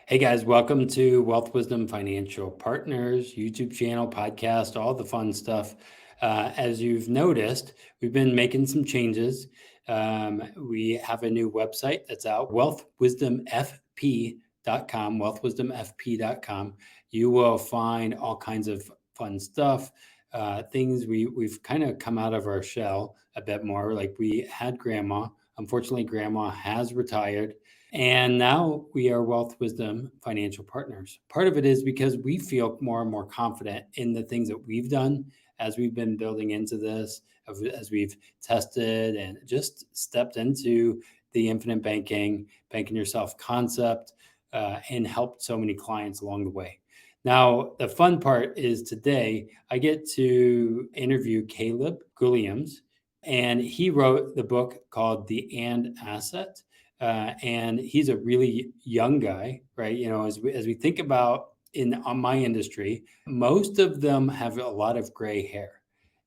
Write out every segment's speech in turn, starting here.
Hey guys, welcome to Wealth Wisdom Financial Partners YouTube channel, podcast, all the fun stuff. As you've noticed, we've been making some changes. We have a new website that's out, wealthwisdomfp.com, wealthwisdomfp.com. You will find all kinds of fun stuff, things we've kind of come out of our shell a bit more. Like we had grandma. Unfortunately, grandma has retired. And now we are Wealth Wisdom Financial Partners. Part of it is because we feel more and more confident in the things that we've done as we've been building into this, as we've tested and just stepped into the infinite banking yourself concept, and helped so many clients along the way. Now, the fun part is today I get to interview Caleb Guilliams, and he wrote the book called The And Asset. And he's a really young guy, right? As we think about on my industry, most of them have a lot of gray hair,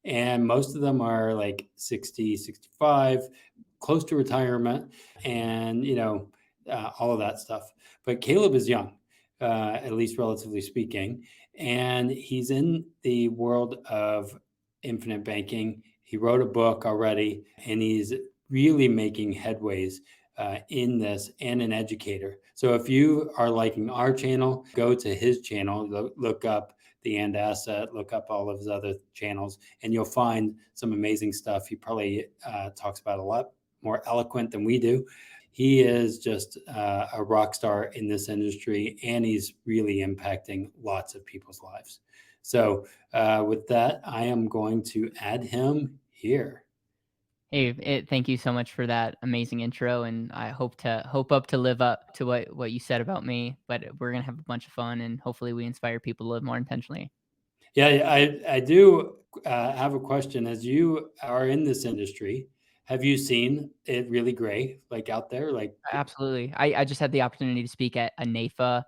and most of them are like 60, 65, close to retirement, and all of that stuff. But Caleb is young, at least relatively speaking, and he's in the world of infinite banking. He wrote a book already, and he's really making headways in this, and an educator. So if you are liking our channel, go to his channel, look up the And Asset, look up all of his other channels, and you'll find some amazing stuff. He probably talks about a lot more eloquent than we do. He is just a rock star in this industry, and he's really impacting lots of people's lives. So with that, I am going to add him here. Hey, thank you so much for that amazing intro, and I hope up to live up to what you said about me. But we're gonna have a bunch of fun, and hopefully, we inspire people to live more intentionally. Yeah, I do have a question. As you are in this industry, have you seen it really gray, like out there? Like, Absolutely, I just had the opportunity to speak at a NAFA,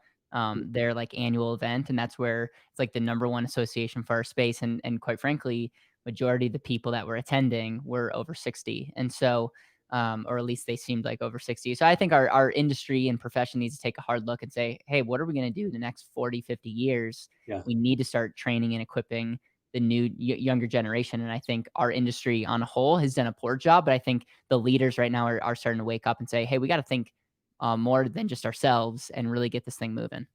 their like annual event, and that's where it's like the number one association for our space, and quite frankly, majority of the people that were attending were over 60, and so. Or at least they seemed like over 60. So I think our industry and profession needs to take a hard look and say, hey, what are we going to do the next 40, 50 years? yeah, We need to start training and equipping the new younger generation. And I think our industry on a whole has done a poor job, but I think the leaders right now are starting to wake up and say, hey, we got to think more than just ourselves and really get this thing moving.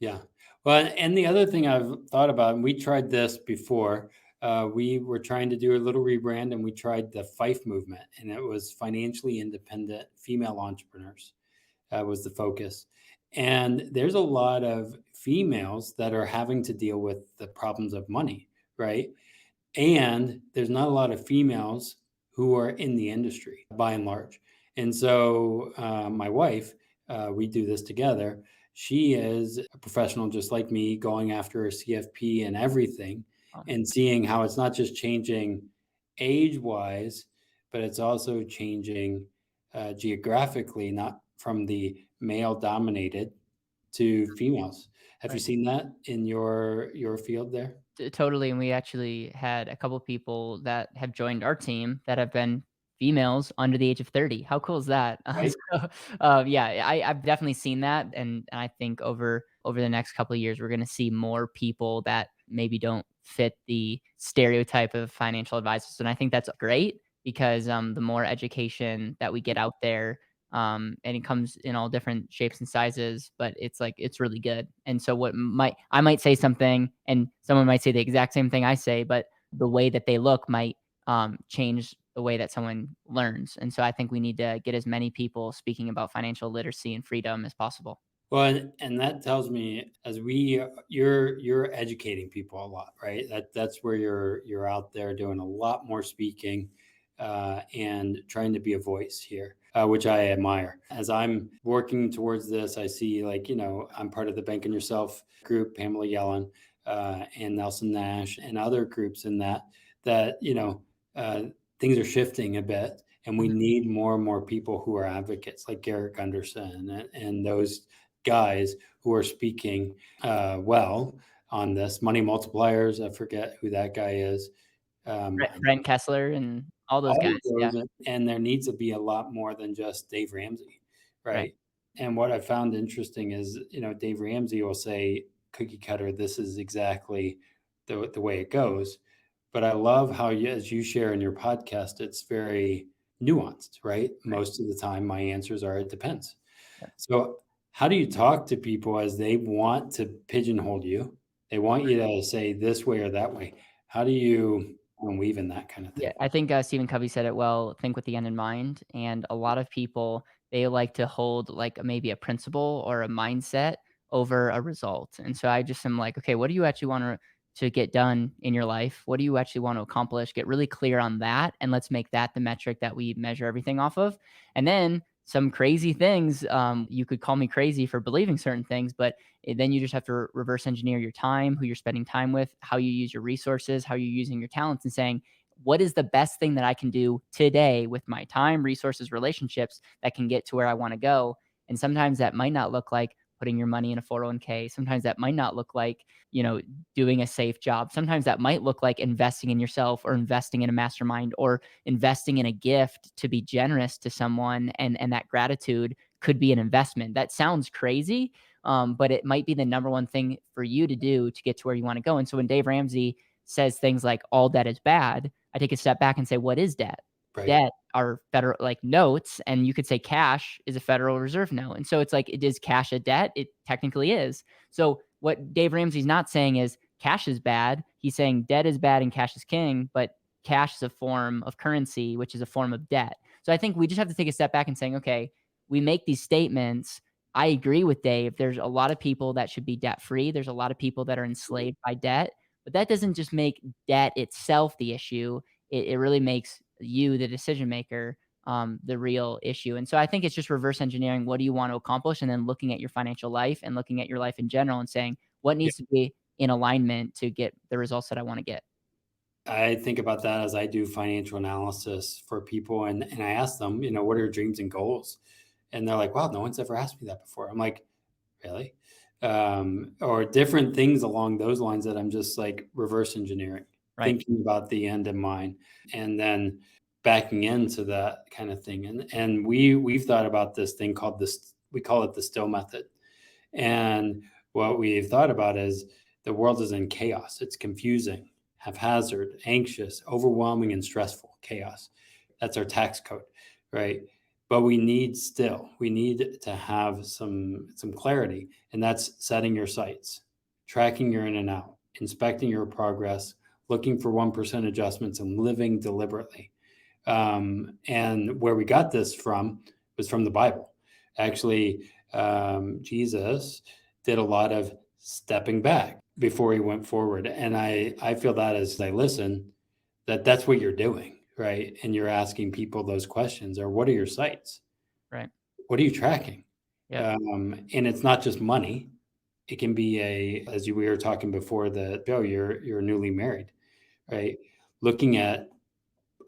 yeah. Well, and the other thing I've thought about, and we tried this before, we were trying to do a little rebrand, and we tried the Fife movement, and it was financially independent female entrepreneurs. Was the focus. And there's a lot of females that are having to deal with the problems of money, right? And there's not a lot of females who are in the industry by and large. And so my wife, we do this together. She is a professional just like me, going after a CFP and everything, Awesome. and seeing how it's not just changing age wise, but it's also changing geographically, not from the male dominated to females. Have you Right. seen that in your field there? Totally. And we actually had a couple people that have joined our team that have been females under the age of 30. How cool is that? Right? Yeah, I've definitely seen that. And I think over the next couple of years, we're going to see more people that maybe don't fit the stereotype of financial advisors. And I think that's great because the more education that we get out there, and it comes in all different shapes and sizes, but it's like it's really good. And so I might say something, and someone might say the exact same thing I say, but the way that they look might change the way that someone learns. And so I think we need to get as many people speaking about financial literacy and freedom as possible. Well, and that tells me, as you're educating people a lot, right? That's where you're out there doing a lot more speaking, and trying to be a voice here, which I admire. As I'm working towards this, I see, like, I'm part of the Bank on Yourself group, Pamela Yellen, and Nelson Nash, and other groups in that uh, things are shifting a bit, and we Mhm. need more and more people who are advocates, like Garrett Gunderson, and those guys who are speaking well on this. Money multipliers, I forget who that guy is. Brent Kessler and all those All guys. of Yeah. those, and there needs to be a lot more than just Dave Ramsey, Right. right? And what I found interesting is, Dave Ramsey will say, cookie cutter, this is exactly the way it goes. But I love how, as you share in your podcast, it's very nuanced, right? Right. Most of the time, my answers are, it depends. Yeah. So, how do you talk to people as they want to pigeonhole you? They want you to say this way or that way. How do you weave in that kind of Yeah, thing? I think, Stephen Covey said it well, think with the end in mind, and a lot of people, they like to hold, like, maybe a principle or a mindset over a result, and so I just am like, "Okay, what do you actually want to get done in your life? What do you actually want to accomplish?" Get really clear on that, and let's make that the metric that we measure everything off of, and then some crazy things, you could call me crazy for believing certain things, but, then you just have to reverse engineer your time, who you're spending time with, how you use your resources, how you're using your talents, and saying, what is the best thing that I can do today with my time, resources, relationships that can get to where I want to go? And sometimes that might not look like putting your money in a 401k. Sometimes that might not look like, doing a safe job. Sometimes that might look like investing in yourself or investing in a mastermind or investing in a gift to be generous to someone. And that gratitude could be an investment. That sounds crazy, but it might be the number one thing for you to do to get to where you want to go. And so when Dave Ramsey says things like all debt is bad, I take a step back and say, what is debt? Right. Debt are federal like notes, and you could say cash is a Federal Reserve note. And so it's like, it is cash a debt? It technically is. So what Dave Ramsey's not saying is cash is bad. He's saying debt is bad and cash is king, but cash is a form of currency, which is a form of debt. So I think we just have to take a step back and saying, okay, we make these statements. I agree with Dave. There's a lot of people that should be debt free. There's a lot of people that are enslaved by debt, but that doesn't just make debt itself the issue. It really makes you, the decision maker, the real issue. And so I think it's just reverse engineering. What do you want to accomplish? And then looking at your financial life and looking at your life in general and saying, what Yeah. needs to be in alignment to get the results that I want to get? I think about that as I do financial analysis for people, and I ask them, what are your dreams and goals? And they're like, wow, no one's ever asked me that before. I'm like, really? Or different things along those lines that I'm just like reverse engineering, Right. thinking about the end in mind, and then backing into that kind of thing. And we've thought about this thing called this, we call it the still method. And what we've thought about is the world is in chaos. It's confusing, haphazard, anxious, overwhelming, and stressful chaos. That's our tax code, right? But we need still, we need to have some clarity, and that's setting your sights, tracking your in and out, inspecting your progress, looking for 1% adjustments, and living deliberately. And where we got this from was from the Bible. Actually, Jesus did a lot of stepping back before he went forward. And I feel that as I listen, that's what you're doing, right? And you're asking people those questions, or what are your sites? Right. What are you tracking? Yep. And it's not just money. It can be we were talking before the show, you're newly married, right? Looking at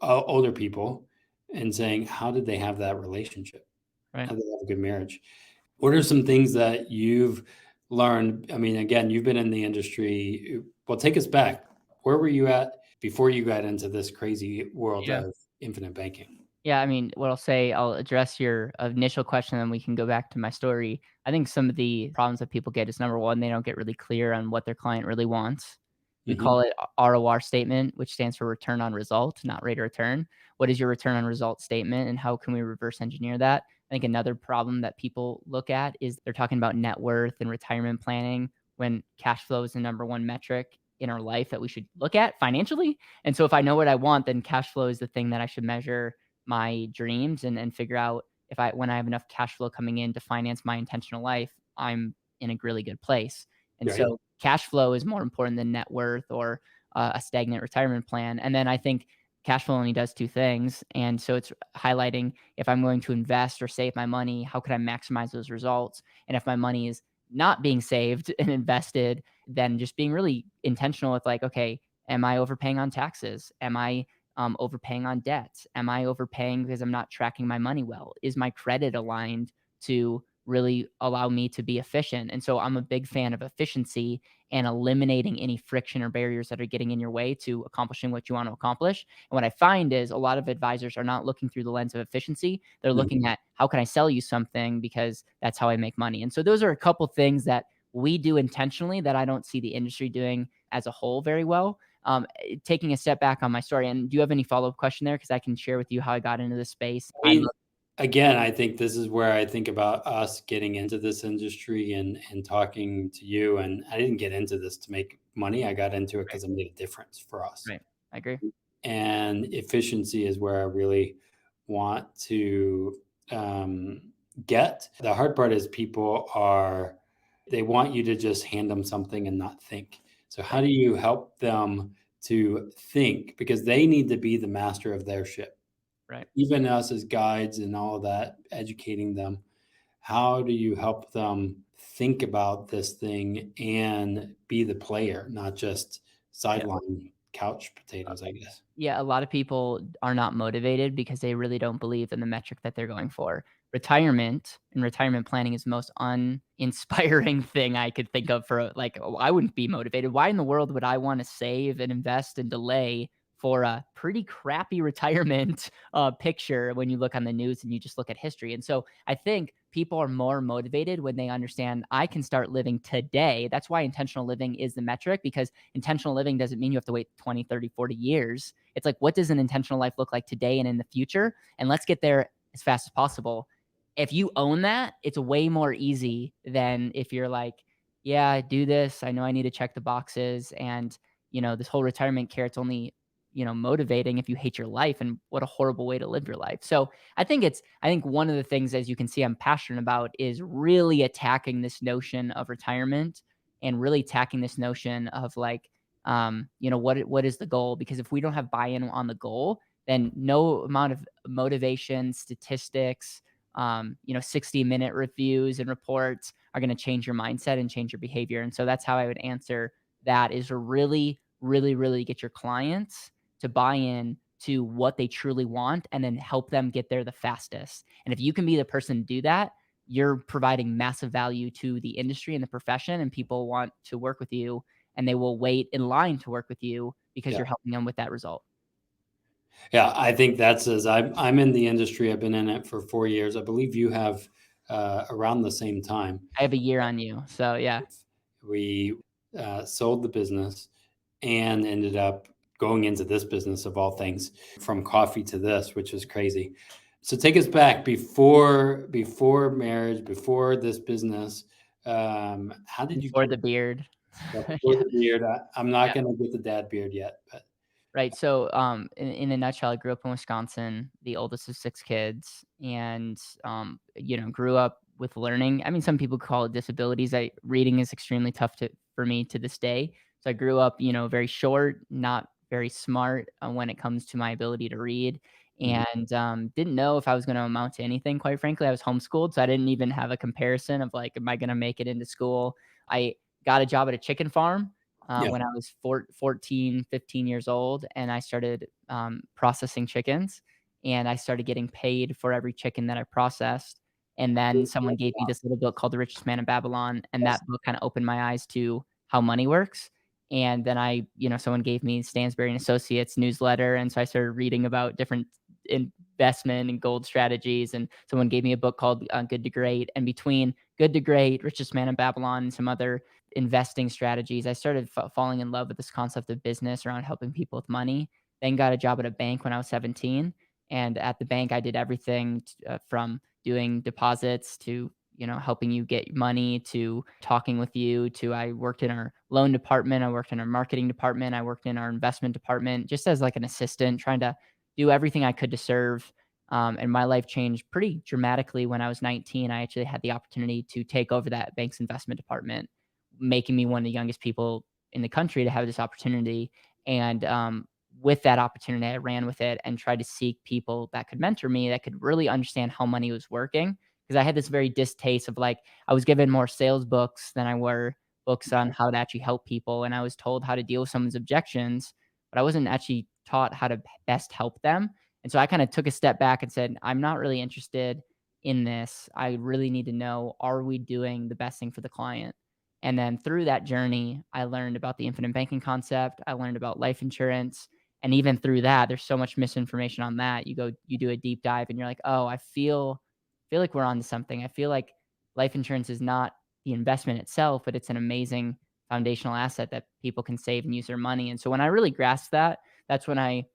older people and saying, how did they have that relationship? Right. How did they have a good marriage? What are some things that you've learned? I mean, again, you've been in the industry. Well, take us back. Where were you at before you got into this crazy world Yeah. of infinite banking? Yeah, I mean, what I'll say, I'll address your initial question, and then we can go back to my story. I think some of the problems that people get is number one, they don't get really clear on what their client really wants. We Hmm. call it ROR statement, which stands for return on result, not rate of return. What is your return on result statement, and how can we reverse engineer that? I think another problem that people look at is they're talking about net worth and retirement planning when cash flow is the number one metric in our life that we should look at financially. And so if I know what I want, then cash flow is the thing that I should measure my dreams and figure out if when I have enough cash flow coming in to finance my intentional life, I'm in a really good place. And Right. so cash flow is more important than net worth or a stagnant retirement plan. And then I think cash flow only does two things. And so it's highlighting if I'm going to invest or save my money, how could I maximize those results? And if my money is not being saved and invested, then just being really intentional with like, okay, am I overpaying on taxes? Am I overpaying on debt? Am I overpaying because I'm not tracking my money well? Is my credit aligned to really allow me to be efficient. And so I'm a big fan of efficiency and eliminating any friction or barriers that are getting in your way to accomplishing what you want to accomplish. And what I find is a lot of advisors are not looking through the lens of efficiency. They're looking at how can I sell you something because that's how I make money. And so those are a couple things that we do intentionally that I don't see the industry doing as a whole very well. Taking a step back on my story, and do you have any follow up question there? Because I can share with you how I got into this space. I mean, again, I think this is where I think about us getting into this industry and talking to you. And I didn't get into this to make money. I got into it Right, because it made a difference for us. right. I agree. And efficiency is where I really want to get. The hard part is they want you to just hand them something and not think. So, how Right, do you help them to think? Because they need to be the master of their ship. right. Even us as guides and all of that, educating them, how do you help them think about this thing and be the player, not just Yeah. sideline couch potatoes, I guess? Yeah, a lot of people are not motivated because they really don't believe in the metric that they're going for. Retirement and retirement planning is the most uninspiring thing I could think of for like, oh, I wouldn't be motivated. Why in the world would I want to save and invest and delay for a pretty crappy retirement picture when you look on the news and you just look at history? And so I think people are more motivated when they understand I can start living today. That's why intentional living is the metric, because intentional living doesn't mean you have to wait 20, 30, 40 years. It's like, what does an intentional life look like today and in the future? And let's get there as fast as possible. If you own that, it's way more easy than if you're like, yeah, I do this. I know I need to check the boxes. And, this whole retirement care, it's only, motivating if you hate your life. And what a horrible way to live your life. So I think one of the things, as you can see, I'm passionate about is really attacking this notion of retirement and really attacking this notion of like, what is the goal? Because if we don't have buy-in on the goal, then no amount of motivation, statistics, 60-minute reviews and reports are going to change your mindset and change your behavior. And so that's how I would answer that, is to really, really, really get your clients to buy in to what they truly want and then help them get there the fastest. And if you can be the person to do that, you're providing massive value to the industry and the profession, and people want to work with you and they will wait in line to work with you because Yeah. you're helping them with that result. Yeah, I think that's as I'm in the industry. I've been in it for 4 years. I believe you have around the same time. I have a year on you. So yeah. We sold the business and ended up going into this business of all things, from coffee to this, which is crazy. So take us back before marriage, before this business. How did you Before the beard. before Yeah. the beard? I'm not Yeah. going to get the dad beard yet, but Right. So, in a nutshell, I grew up in Wisconsin, the oldest of 6 kids, and, grew up with learning. I mean, some people call it disabilities. Reading is extremely tough for me to this day. So I grew up, very short, not very smart when it comes to my ability to read, mhm. and didn't know if I was going to amount to anything. Quite frankly, I was homeschooled, so I didn't even have a comparison of like, am I going to make it into school? I got a job at a chicken farm Yeah, when I was 14, 15 years old, and I started processing chickens, and I started getting paid for every chicken that I processed. And then someone gave me this little book called The Richest Man in Babylon, and that book kind of opened my eyes to how money works. And then someone gave me Stansberry and Associates newsletter, and so I started reading about different investment and gold strategies. And someone gave me a book called Good to Great. And between Good to Great, Richest Man in Babylon, and some other investing strategies, I started falling in love with this concept of business around helping people with money. Then got a job at a bank when I was 17, and at the bank I did everything from doing deposits to helping you get money to talking with you to I worked in our loan department, I worked in our marketing department, I worked in our investment department just as like an assistant, trying to do everything I could to serve. And my life changed pretty dramatically when I was 19. I actually had the opportunity to take over that bank's investment department, making me one of the youngest people in the country to have this opportunity. And with that opportunity, I ran with it and tried to seek people that could mentor me, that could really understand how money was working. Because I had this very distaste of like, I was given more sales books than I were books on how to actually help people. And I was told how to deal with someone's objections, but I wasn't actually taught how to best help them. And so I kind of took a step back and said, I'm not really interested in this, I really need to know, are we doing the best thing for the client? And then through that journey, I learned about the infinite banking concept. I learned about life insurance. And even through that, there's so much misinformation on that. You do a deep dive and you're like, oh, I feel like we're on to something. I feel like life insurance is not the investment itself, but it's an amazing foundational asset that people can save and use their money. And so when I really grasped that, that's when I,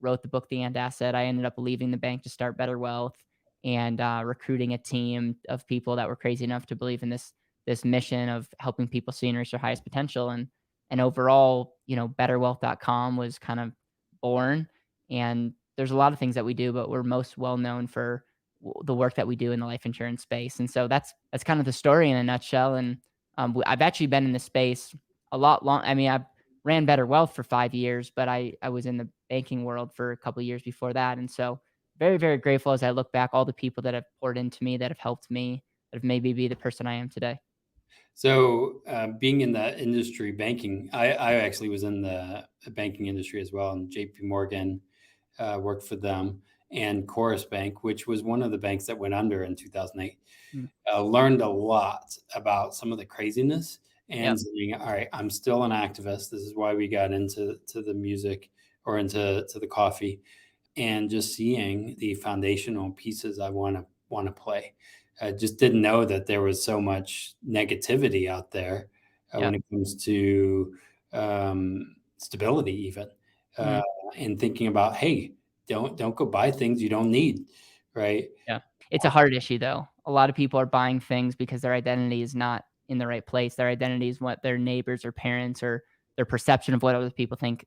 wrote the book, The And Asset. I ended up leaving the bank to start Better Wealth and recruiting a team of people that were crazy enough to believe in this mission of helping people see and reach their highest potential. And overall, betterwealth.com was kind of born. And there's a lot of things that we do, but we're most well known for the work that we do in the life insurance space. And so that's kind of the story in a nutshell. And I've actually been in this space a lot long. I mean, I ran Better Wealth for 5 years, but I was in the banking world for a couple of years before that. And so very, very grateful as I look back, all the people that have poured into me, that have helped me, that have made me be the person I am today. So, being in the industry, banking, I actually was in the banking industry as well, and JP Morgan, worked for them, and Chorus Bank, which was one of the banks that went under in 2008. Mm. Learned a lot about some of the craziness and Yep. saying, all right, I'm still an activist. This is why we got into the music or into the coffee, and just seeing the foundational pieces I want to play. I just didn't know that there was so much negativity out there when Yep. it comes to stability, even, uh, Mhm. and thinking about, hey, don't go buy things you don't need, right? Yeah. It's a hard issue though. A lot of people are buying things because their identity is not in the right place. Their identity is what their neighbors or parents or their perception of what other people think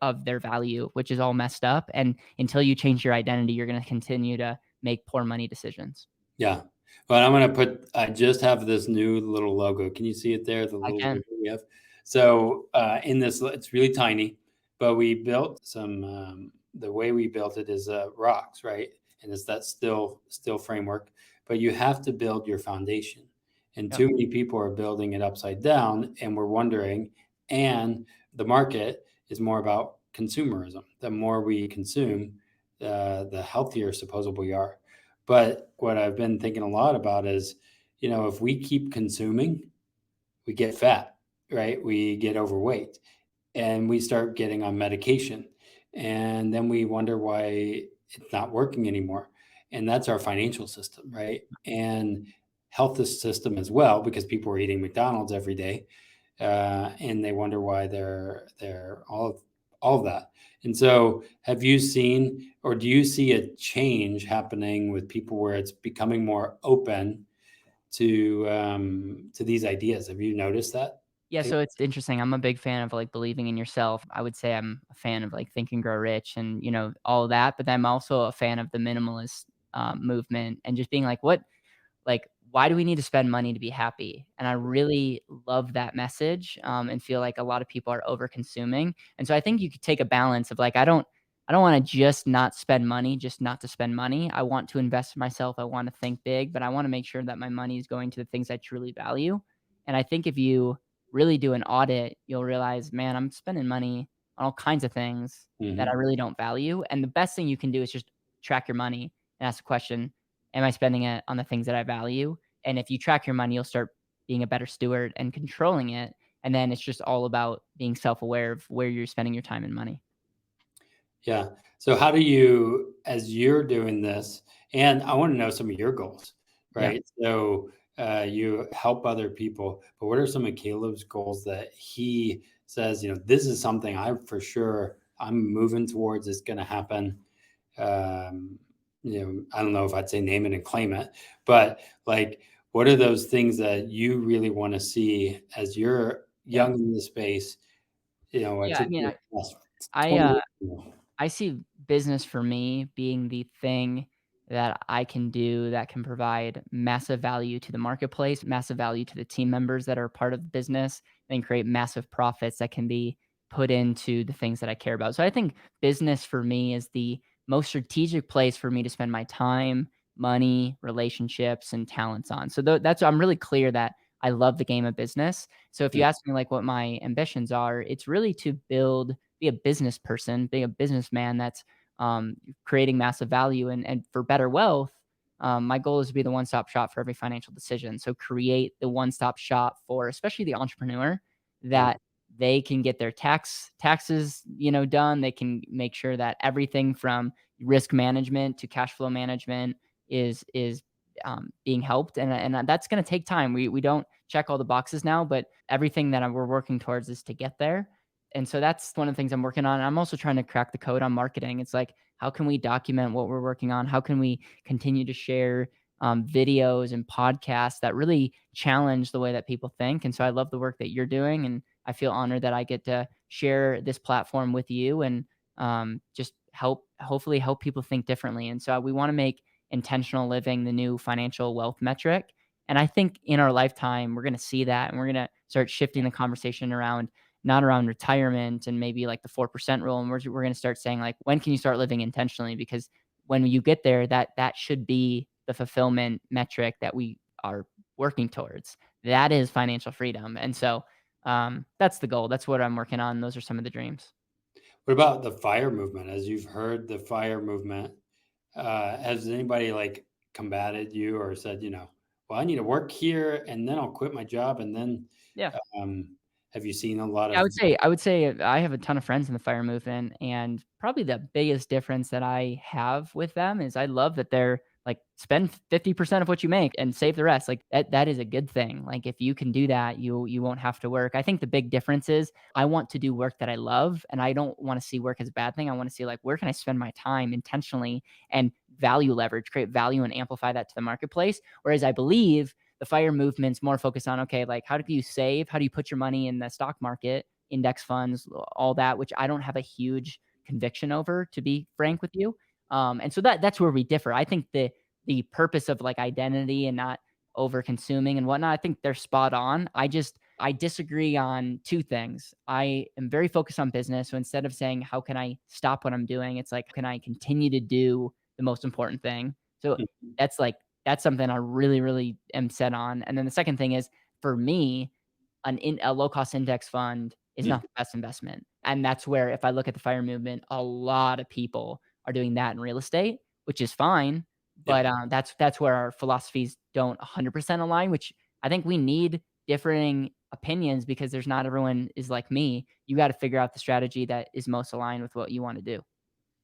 of their value, which is all messed up. And until you change your identity, you're going to continue to make poor money decisions. Yeah. Well, I'm gonna put I just have this new little logo. Can you see it there? The I little logo can. we have. So in this, it's really tiny, but we built some. The way we built it is rocks, right? And it's that still framework. But you have to build your foundation, and Yep. too many people are building it upside down, and we're wondering. And the market is more about consumerism. The more we consume, the healthier supposedly we are. But what I've been thinking a lot about is, if we keep consuming, we get fat, right? We get overweight and we start getting on medication. And then we wonder why it's not working anymore. And that's our financial system, right? And health system as well, because people are eating McDonald's every day, and they wonder why they're all of that. And so, have you seen, or do you see a change happening with people where it's becoming more open to these ideas? Have you noticed that? Yeah, so it's interesting. I'm a big fan of like believing in yourself. I would say I'm a fan of like Think and Grow Rich and all of that. But then I'm also a fan of the minimalist movement and just being like, why do we need to spend money to be happy? And I really love that message, and feel like a lot of people are over consuming. And so I think you could take a balance of like, I don't want to just not spend money, just not to spend money. I want to invest in myself. I want to think big, but I want to make sure that my money is going to the things I truly value. And I think if you really do an audit, you'll realize, man, I'm spending money on all kinds of things that I Hmm. really don't value. And the best thing you can do is just track your money and ask the question, am I spending it on the things that I value? And if you track your money, you'll start being a better steward and controlling it. And then it's just all about being self-aware of where you're spending your time and money. Yeah. So, how do you, as you're doing this, and I want to know some of your goals, Yeah. right? So, you help other people, but what are some of Caleb's goals that he says, this is something I for sure I'm moving towards, it's going to happen? Um, I don't know if I'd say name it and claim it, but like, what are those things that you really want to see as you're Yeah. young in the space? I Yeah. took I mean, the last I, 20 uh, years ago. I see business for me being the thing that I can do that can provide massive value to the marketplace, massive value to the team members that are part of the business, and create massive profits that can be put into the things that I care about. So I think business for me is the most strategic place for me to spend my time, money, relationships, and talents on. So that's I'm really clear that I love the game of business. So if you ask me like what my ambitions are, it's really to be a business person, be a businessman that's creating massive value. And for Better Wealth, My goal is to be the one-stop shop for every financial decision. So create the one-stop shop for especially the entrepreneur Yeah. that they can get their taxes, done. They can make sure that everything from risk management to cash flow management is being helped, and that's going to take time. We don't check all the boxes now, but everything that we're working towards is to get there. And so that's one of the things I'm working on. I'm also trying to crack the code on marketing. It's like, how can we document what we're working on? How can we continue to share videos and podcasts that really challenge the way that people think? And so I love the work that you're doing, and I feel honored that I get to share this platform with you and just hopefully help people think differently. And so we want to make intentional living the new financial wealth metric. And I think in our lifetime, we're going to see that, and we're going to start shifting the conversation around not around retirement and maybe like the 4% rule. And we're going to start saying, like, when can you start living intentionally? Because when you get there, that should be the fulfillment metric that we are working towards. That is financial freedom. And so that's the goal. That's what I'm working on. Those are some of the dreams. What about the fire movement? As you've heard the fire movement, has anybody like combated you or said, well, I need to work here and then I'll quit my job and then Yeah. um, have you seen a lot Yeah, of? I would say I have a ton of friends in the fire movement, and probably the biggest difference that I have with them is I love that they're like, spend 50% of what you make and save the rest. Like, that is a good thing. Like, if you can do that, you won't have to work. I think the big difference is I want to do work that I love, and I don't want to see work as a bad thing. I want to see, like, where can I spend my time intentionally and value leverage, create value and amplify that to the marketplace. Whereas I believe the fire movement's more focused on, okay, like, how do you save? How do you put your money in the stock market, index funds, all that, which I don't have a huge conviction over, to be frank with you. And so that's where we differ. I think the purpose of, like, identity and not over consuming and whatnot, I think they're spot on. I disagree on two things. I am very focused on business. So instead of saying, how can I stop what I'm doing? It's like, can I continue to do the most important thing? So that's like, that's something I really, really am set on. And then the second thing is, for me, a low cost index fund is Yeah. not the best investment. And that's where, if I look at the fire movement, a lot of people are doing that in real estate, which is fine. Yeah. But that's where our philosophies don't 100% align, which I think we need differing opinions, because there's not everyone is like me. You got to figure out the strategy that is most aligned with what you want to do.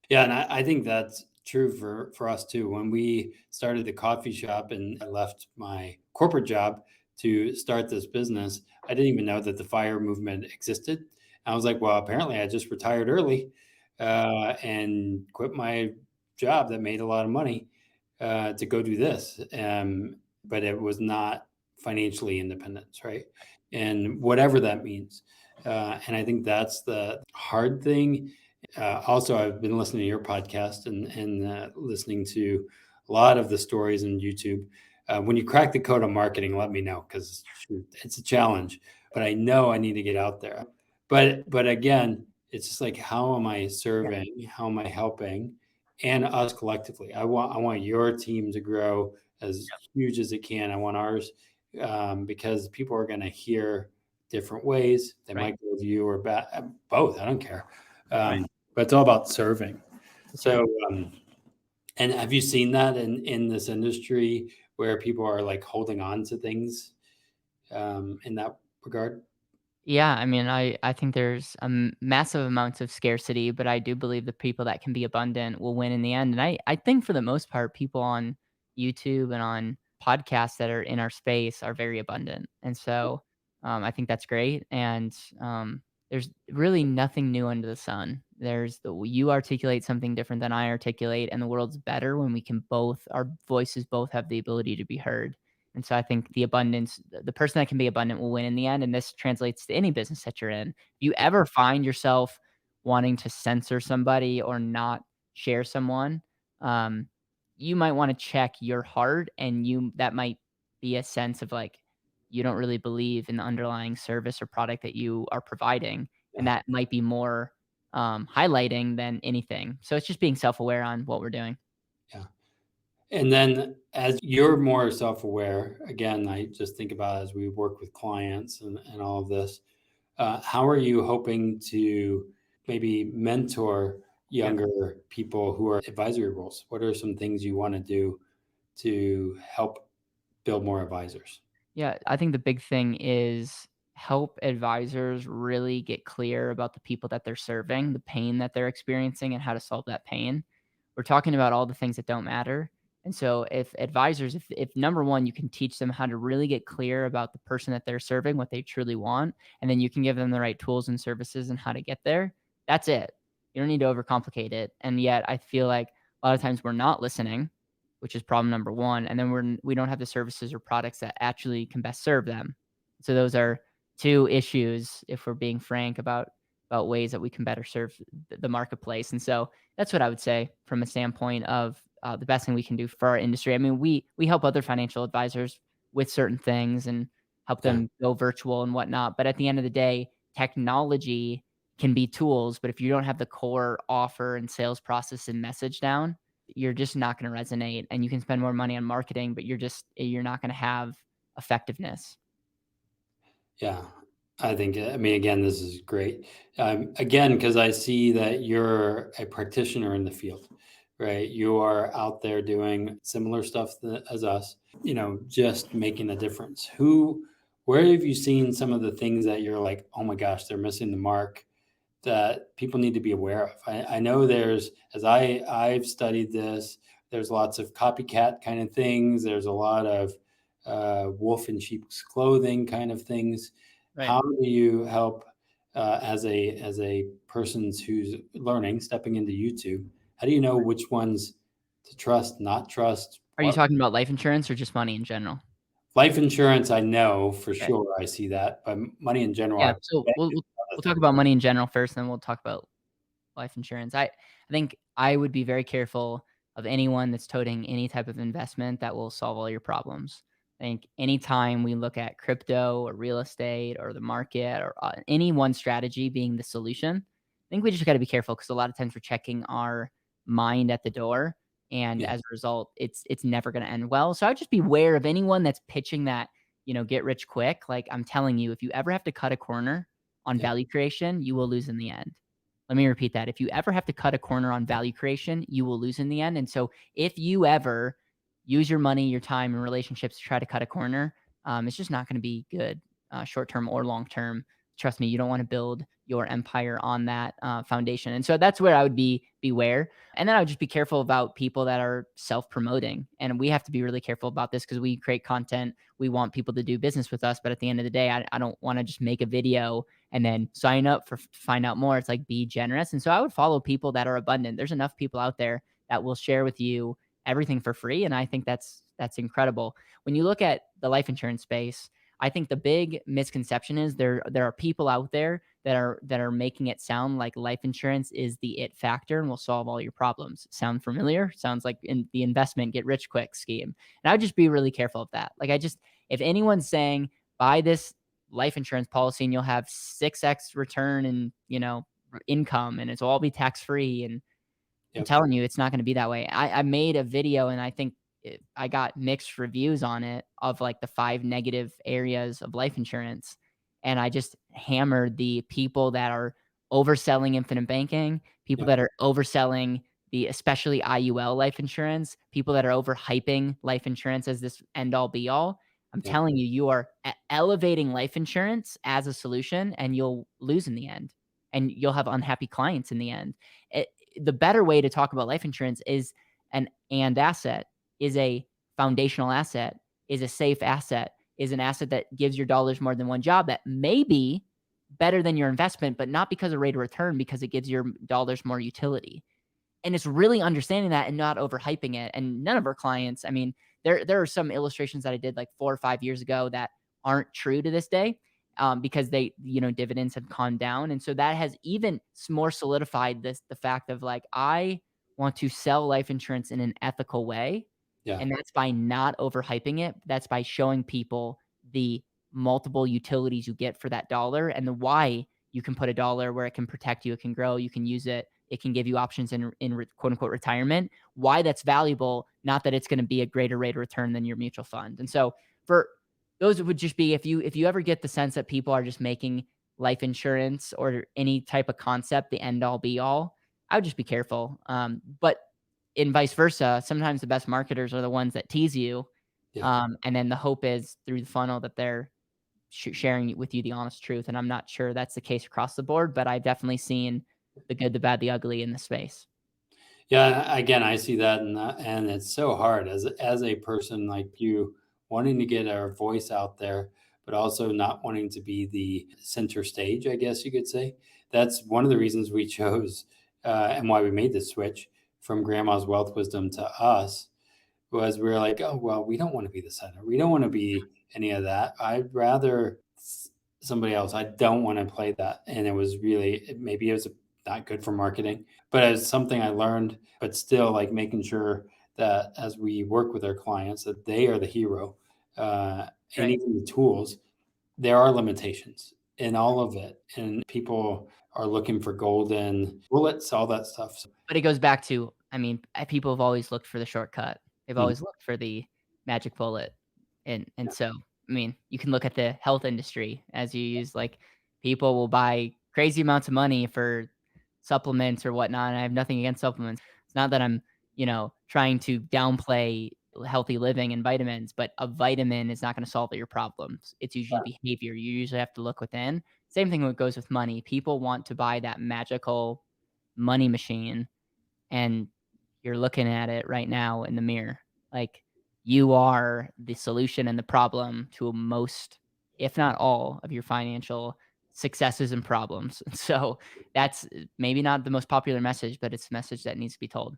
Yeah, and I think that's true for us too. When we started the coffee shop and I left my corporate job to start this business, I didn't even know that the fire movement existed. I was like, well, apparently I just retired early and quit my job that made a lot of money to go do this. But it was not financially independence, right? And whatever that means. And I think that's the hard thing. Also, I've been listening to your podcast and listening to a lot of the stories on YouTube. When you crack the code on marketing, let me know, because it's a challenge. But I know I need to get out there. But again, it's just like, how am I Yeah. serving? How am I helping? And us collectively. I want your team to grow as huge as it can. I want ours, because people are going to hear different ways. They Right. might go with you or both. I don't care. Right. But it's all about serving. That's right. So, and have you seen that in this industry where people are like holding on to things in that regard? Yeah, I mean, I think there's massive amounts of scarcity, but I do believe the people that can be abundant will win in the end. And I think for the most part, people on YouTube and on podcasts that are in our space are very abundant. And so I think that's great. And there's really nothing new under the sun. You articulate something different than I articulate, and the world's better when we can both, our voices both have the ability to be heard. And so I think the person that can be abundant will win in the end. And this translates to any business that you're in. If you ever find yourself wanting to censor somebody or not share someone, um, you might want to check your heart, and that might be a sense of, like, you don't really believe in the underlying service or product that you are providing. And Yeah, that might be more highlighting than anything. So it's just being self-aware on what we're doing. yeah. And then as you're more self-aware, again, I just think about as we work with clients and all of this, how are you hoping to maybe mentor Yeah. younger people who are advisory roles? What are some things you want to do to help build more advisors? Yeah, I think the big thing is help advisors really get clear about the people that they're serving, the pain that they're experiencing, and how to solve that pain. We're talking about all the things that don't matter. And so if advisors, if number one, you can teach them how to really get clear about the person that they're serving, what they truly want, and then you can give them the right tools and services and how to get there, that's it. You don't need to overcomplicate it. And yet I feel like a lot of times we're not listening, which is problem number one. And then we don't have the services or products that actually can best serve them. So those are two issues, if we're being frank about ways that we can better serve the marketplace. And so that's what I would say from a standpoint of the best thing we can do for our industry. I mean, we help other financial advisors with certain things and help Yeah. them go virtual and whatnot. But at the end of the day, technology can be tools, but if you don't have the core offer and sales process and message down, you're just not going to resonate, and you can spend more money on marketing, but you're not going to have effectiveness. Yeah, I think, I mean, again, this is great. Again, because I see that you're a practitioner in the field, right? You are out there doing similar stuff as us, just making a difference. Where have you seen some of the things that you're like, oh my gosh, they're missing the mark that people need to be aware of? I know I've studied this, there's lots of copycat kind of things. There's a lot of wolf in sheep's clothing kind of things. Right. How do you help as a person who's learning, stepping into YouTube? How do you know which ones to trust, not trust? Are you What talking about life insurance or just money in general? life insurance? I know for Okay. sure. I see that, but money in general, Yeah, I've so bet we'll it's we'll other we'll talk things. about money in general first, then we'll talk about life insurance. I think I would be very careful of anyone that's toting any type of investment that will solve all your problems. I think anytime we look at crypto or real estate or the market or any one strategy being the solution, I think we just got to be careful because a lot of times we're checking our mind at the door, and Yeah, as a result, it's never going to end well. So I would just be aware of anyone that's pitching that get rich quick. Like I'm telling you, if you ever have to cut a corner on yeah, value creation, you will lose in the end. Let me repeat that. If you ever have to cut a corner on value creation, you will lose in the end. And so if you ever use your money, your time, and relationships to try to cut a corner, it's just not going to be good, short term or long term. Trust me, you don't want to build your empire on that foundation. And so that's where I would beware. And then I would just be careful about people that are self promoting. And we have to be really careful about this because we create content. We want people to do business with us. But at the end of the day, I don't want to just make a video and then sign up to find out more. It's like be generous. And so I would follow people that are abundant. There's enough people out there that will share with you everything for free. And I think that's incredible. When you look at the life insurance space, I think the big misconception is there are people out there that are making it sound like life insurance is the it factor and will solve all your problems. Sound familiar? Sounds like in the investment get rich quick scheme. And I would just be really careful of that. Like if anyone's saying buy this life insurance policy and you'll have 6x return and income and it'll all be tax free, and I'm yep, telling you, it's not gonna be that way. I made a video and I think I got mixed reviews on it of like the 5 negative areas of life insurance, and I just hammered the people that are overselling infinite banking, people yep, that are overselling the especially IUL life insurance, people that are overhyping life insurance as this end all be all. I'm yep, telling you, you are elevating life insurance as a solution, and you'll lose in the end, and you'll have unhappy clients in the end. The better way to talk about life insurance is an and asset, is a foundational asset, is a safe asset, is an asset that gives your dollars more than one job that may be better than your investment, but not because of rate of return, because it gives your dollars more utility. And it's really understanding that and not overhyping it. And none of our clients, I mean, there are some illustrations that I did like 4 or 5 years ago that aren't true to this day, because dividends have calmed down. And so that has even more solidified the fact of like, I want to sell life insurance in an ethical way. yeah, And that's by not overhyping it. That's by showing people the multiple utilities you get for that dollar and the why you can put a dollar where it can protect you, it can grow, you can use it, it can give you options in quote unquote retirement. Why that's valuable, not that it's going to be a greater rate of return than your mutual fund. And so for those would just be if you ever get the sense that people are just making life insurance or any type of concept the end all be all, I would just be careful. But and vice versa. Sometimes the best marketers are the ones that tease you. Yeah. And then the hope is through the funnel that they're sharing with you the honest truth. And I'm not sure that's the case across the board, but I've definitely seen the good, the bad, the ugly in the space. Yeah, again, I see that, and it's so hard as a person like you wanting to get our voice out there, but also not wanting to be the center stage, I guess you could say. That's one of the reasons we chose and why we made the switch from Grandma's Wealth Wisdom to us was we were like, oh well, we don't want to be the center. We don't want to be any of that. I'd rather somebody else. I don't want to play that. And it was really maybe it was not good for marketing, but it's something I learned. But still, like making sure that as we work with our clients, that they are the hero, and Right. even the tools. There are limitations in all of it, and people are looking for golden bullets, all that stuff. So, But it goes back to, I mean, people have always looked for the shortcut. They've mhm, always looked for the magic bullet. And yeah, so, I mean, you can look at the health industry as you use, like, people will buy crazy amounts of money for supplements or whatnot, and I have nothing against supplements. It's not that I'm, trying to downplay healthy living and vitamins, but a vitamin is not gonna solve all your problems. It's usually behavior. You usually have to look within. Same thing what goes with money. People want to buy that magical money machine, and you're looking at it right now in the mirror. Like, you are the solution and the problem to most, if not all, of your financial successes and problems. So that's maybe not the most popular message, but it's a message that needs to be told.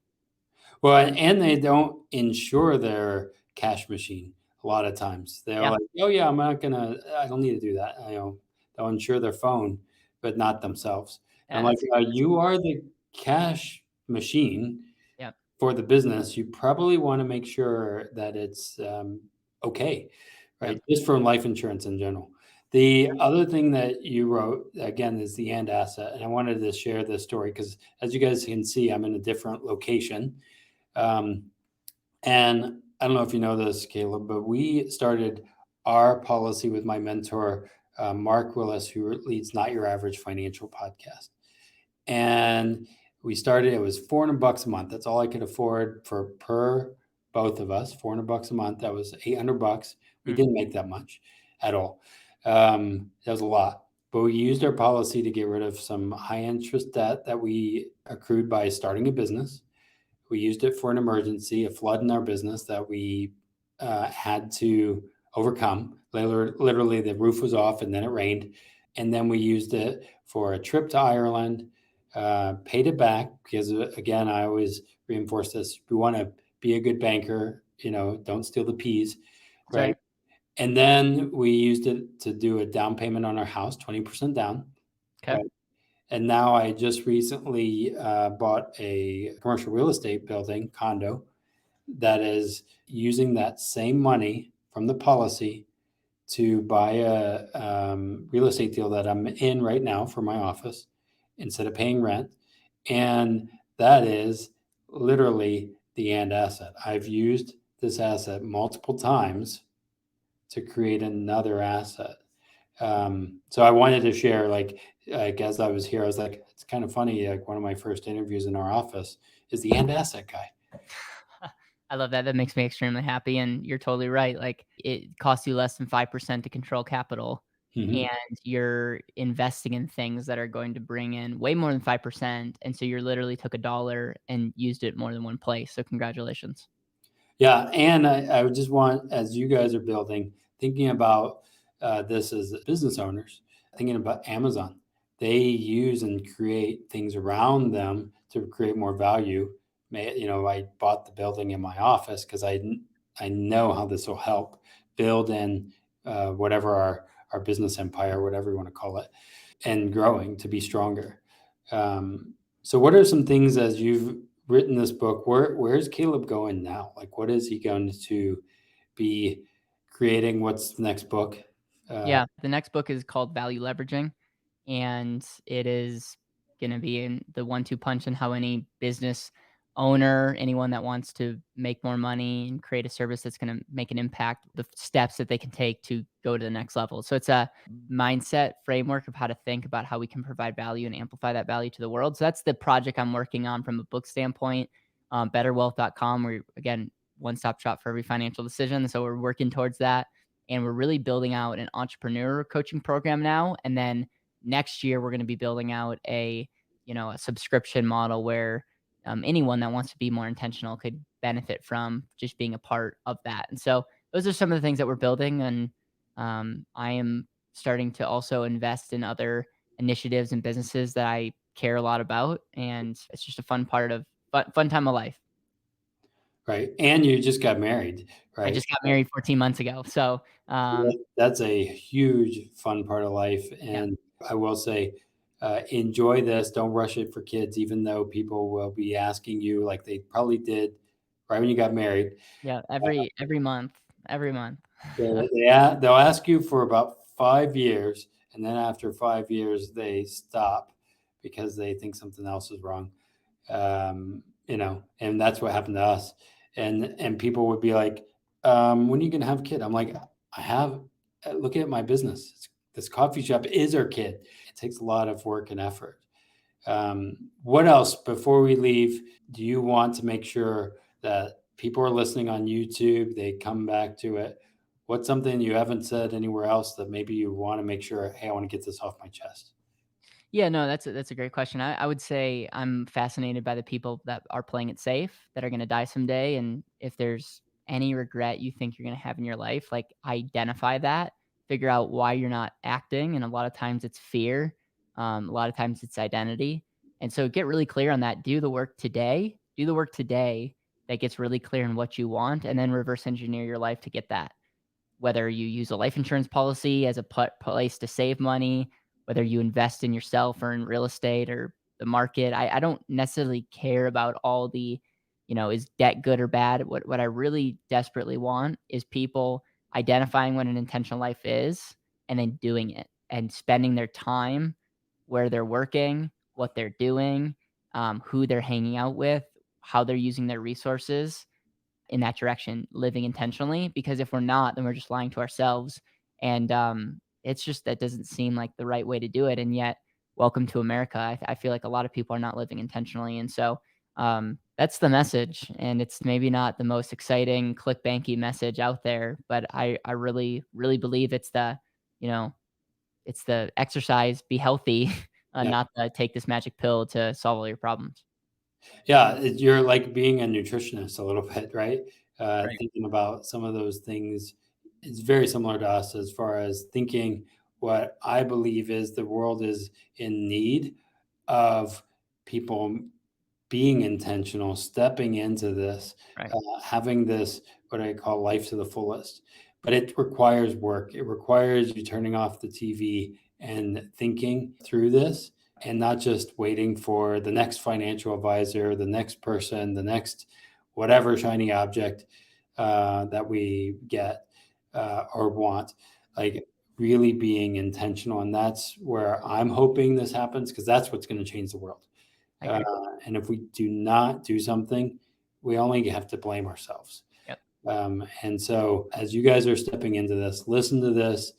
well, and they don't insure their cash machine a lot of times. They're Yeah, like, "Oh, yeah, I don't need to do that." They'll insure their phone, but not themselves. And I'm yeah, like, that's a good "You are the cash machine yeah, for the business. You probably wanna make sure that it's, okay," yeah, right? Just from life insurance in general. The other thing that you wrote, again, is the "and" asset, and I wanted to share this story because, as you guys can see, I'm in a different location. Um, and I don't know if you know this, Caleb, but we started our policy with my mentor, Mark Willis, who leads Not Your Average Financial podcast. And we started, it was $400 a month. That's all I could afford for per both of us, $400 a month. That was $800. We mm, didn't make that much at all. That was a lot. But we used our policy to get rid of some high interest debt that we accrued by starting a business. We used it for an emergency, a flood in our business that we had to overcome. Literally, the roof was off and then it rained. And then we used it for a trip to Ireland, paid it back because, again, I always reinforce this. We want to be a good banker, don't steal the peas, that's right? right. And then we used it to do a down payment on our house, 20% down, Okay. right? And now I just recently bought a commercial real estate building condo that is using that same money from the policy to buy a real estate deal that I'm in right now for my office instead of paying rent. And that is literally the "and" asset. I've used this asset multiple times to create another asset. So I wanted to share, like as I was here, I was like, it's kind of funny. Like one of my first interviews in our office is the "and" asset guy. I love that. That makes me extremely happy. And you're totally right. Like, it costs you less than 5% to control capital. Mhm. And you're investing in things that are going to bring in way more than 5%. And so you literally took a dollar and used it more than one place. So congratulations. Yeah, and I would just want, as you guys are building, thinking about this as business owners, thinking about Amazon. They use and create things around them to create more value. I bought the building in my office because I know how this will help build in whatever our business empire, whatever you want to call it, and growing to be stronger. So, what are some things as you've written this book? Where's Caleb going now? Like, what is he going to be creating? What's the next book? Uh, Yeah. The next book is called Value Leveraging, and it is going to be in the 1-2 punch, and how any business owner, anyone that wants to make more money and create a service that's going to make an impact, the steps that they can take to go to the next level. So it's a mindset framework of how to think about how we can provide value and amplify that value to the world. So that's the project I'm working on from a book standpoint. betterwealth.com. We're, again, one-stop shop for every financial decision. So we're working towards that. And we're really building out an entrepreneur coaching program now. And then next year, we're going to be building out a subscription model where anyone that wants to be more intentional could benefit from just being a part of that. And so those are some of the things that we're building. And I am starting to also invest in other initiatives and businesses that I care a lot about. And it's just a fun time of life. Right. And you just got married, I right? just got married 14 months ago. So, That's a huge fun part of life. yeah, And I will say, enjoy this. Don't rush it for kids, even though people will be asking you, like they probably did right when you got married. yeah, every month. They'll ask you for about 5 years, and then after 5 years, they stop because they think something else is wrong. And that's what happened to us. And people would be like, "When are you gonna have a kid?" I'm like, "I have. Look at my business. This coffee shop is our kid. It takes a lot of work and effort." What else before we leave? Do you want to make sure that people are listening on YouTube? They come back to it. What's something you haven't said anywhere else that maybe you want to make sure? Hey, I want to get this off my chest. Yeah, no, that's a great question. I would say I'm fascinated by the people that are playing it safe, that are gonna die someday, and if there's any regret you think you're gonna have in your life, like, identify that, figure out why you're not acting, and a lot of times it's fear, a lot of times it's identity, and so get really clear on that. Do the work today that gets really clear on what you want, and then reverse engineer your life to get that. Whether you use a life insurance policy as a place to save money, whether you invest in yourself or in real estate or the market. I don't necessarily care about all is debt good or bad? What I really desperately want is people identifying what an intentional life is and then doing it and spending their time where they're working, what they're doing, who they're hanging out with, how they're using their resources in that direction, living intentionally, because if we're not, then we're just lying to ourselves. And it's just that doesn't seem like the right way to do it. And yet, welcome to America. I feel like a lot of people are not living intentionally. And so that's the message. And it's maybe not the most exciting, clickbanky message out there, but I really, really believe you know, it's the exercise, be healthy, Yeah. not the take this magic pill to solve all your problems. Yeah, you're like being a nutritionist a little bit, right? Right. Thinking about some of those things. It's very similar to us as far as thinking what I believe is the world is in need of people being intentional, stepping into this, Right. having this, what I call life to the fullest. But it requires work. It requires you turning off the TV and thinking through this and not just waiting for the next financial advisor, the next person, the next whatever shiny object that we get or want. Like really being intentional. And that's where I'm hoping this happens because that's what's going to change the world. I Uh, agree. and if we do not do something, we only have to blame ourselves. Yep. And so, as you guys are stepping into this, listen to this,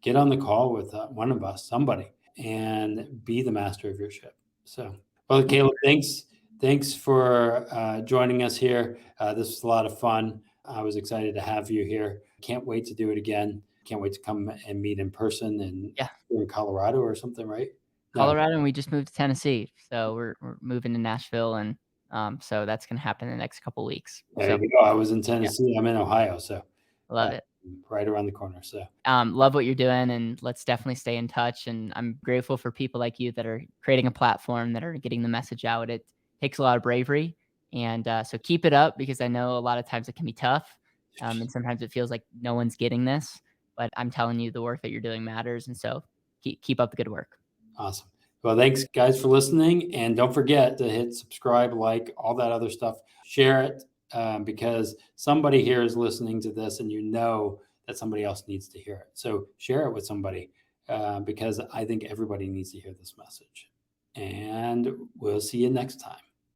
get on the call with one of us, somebody, and be the master of your ship. So, well, Caleb, thanks for joining us here. This was a lot of fun. I was excited to have you here. Can't wait to do it again. Can't wait to come and meet in person and Yeah. in Colorado or something, right? No, Colorado, and we just moved to Tennessee, so we're moving to Nashville, and so that's gonna happen in the next couple weeks. there So you go. I was in yeah, Tennessee. I'm in Ohio, so uh, love it. right around the corner. So Love what you're doing, and let's definitely stay in touch. And I'm grateful for people like you that are creating a platform that are getting the message out. It takes a lot of bravery, and so keep it up because I know a lot of times it can be tough, and sometimes it feels like no one's getting this. But I'm telling you, the work that you're doing matters, and so keep up the good work. awesome. Well, thanks guys for listening, and don't forget to hit subscribe, like all that other stuff. Share it because somebody here is listening to this, and you know that somebody else needs to hear it. So share it with somebody because I think everybody needs to hear this message. And we'll see you next time.